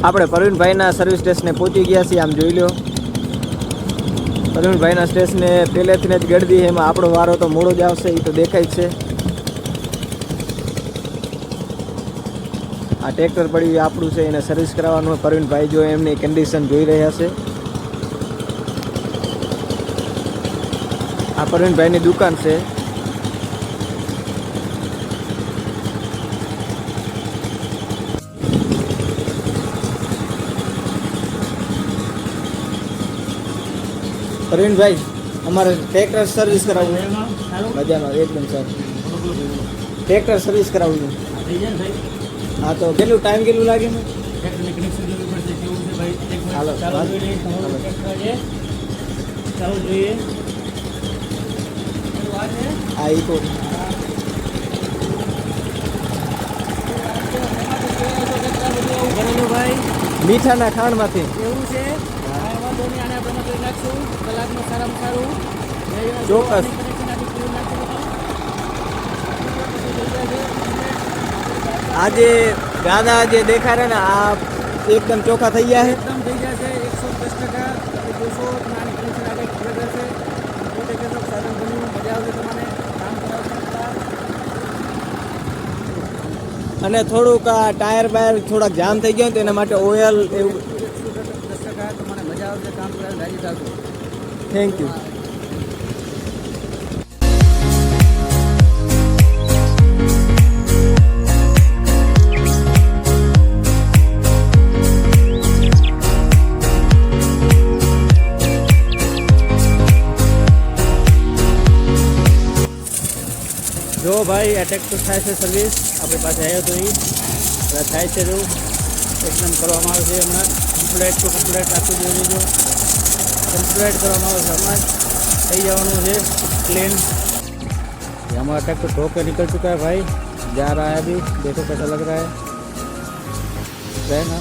આપણે પ્રવીણભાઈના સર્વિસ સ્ટેશને પહોંચી ગયા છીએ. આમ જોઈ લો, પ્રવીણભાઈના સ્ટેશને પહેલેથી જ ગળદી. એમાં આપણો વારો તો મોડો જ આવશે, એ તો દેખાય જ છે. આ ટ્રેક્ટર પડ્યું આપણું છે, એને સર્વિસ કરાવવાનું. પ્રવીણભાઈ જો એમની કન્ડિશન જોઈ રહ્યા છે. આ પ્રવીણભાઈની દુકાન છે. પ્રવીણભાઈ, અમારે ટ્રેક્ટર સર્વિસ કરાવવું. મજાનો એકદમ સર, ટ્રેક્ટર સર્વિસ કરાવવું. હા, તો કેટલું ટાઈમ કેટલું લાગે? હાલો ચાલો જોઈએ. હા, એ તો મીઠાના ખાંડમાંથી એવું છે. વાંધો નહીં, આને આપણે કરી નાખશું કલાકમાં સારામાં સારું. ચોક્કસ. આજે ગાદા જે દેખાડે ને આ એકદમ ચોખ્ખા થઈ ગયા છે. એકદમ થઈ જશે 110%. 200 નાની કનેક્શન આગળ ખબર છે. પોતે કહેતો સાધન બન્યું, મજા આવશે તમને કામ કરાવતા. અને થોડુંક આ ટાયર બાયર થોડાક જામ થઈ ગયા તો એના માટે ઓઇલ એવું 110% તમને મજા આવશે કામ કરાવીને રાજી થશો. Thank you. જો ભાઈ, આ ટ્રેક્ટર થાય છે સર્વિસ. આપણી પાસે આવ્યો તો એ થાય છે. જો એકદમ કરવામાં આવે છે હમણાં. કમ્પ્લેટ ટુ કમ્પ્લેટ આખું જોઈ લેજો. कम्प्लीट करवाना हमारा થઈ જવાનું છે क्लीन। हमारा ट्रैक्टर धो के निकल चुका है भाई, जा रहा है अभी, देखो कैसा लग रहा है ना।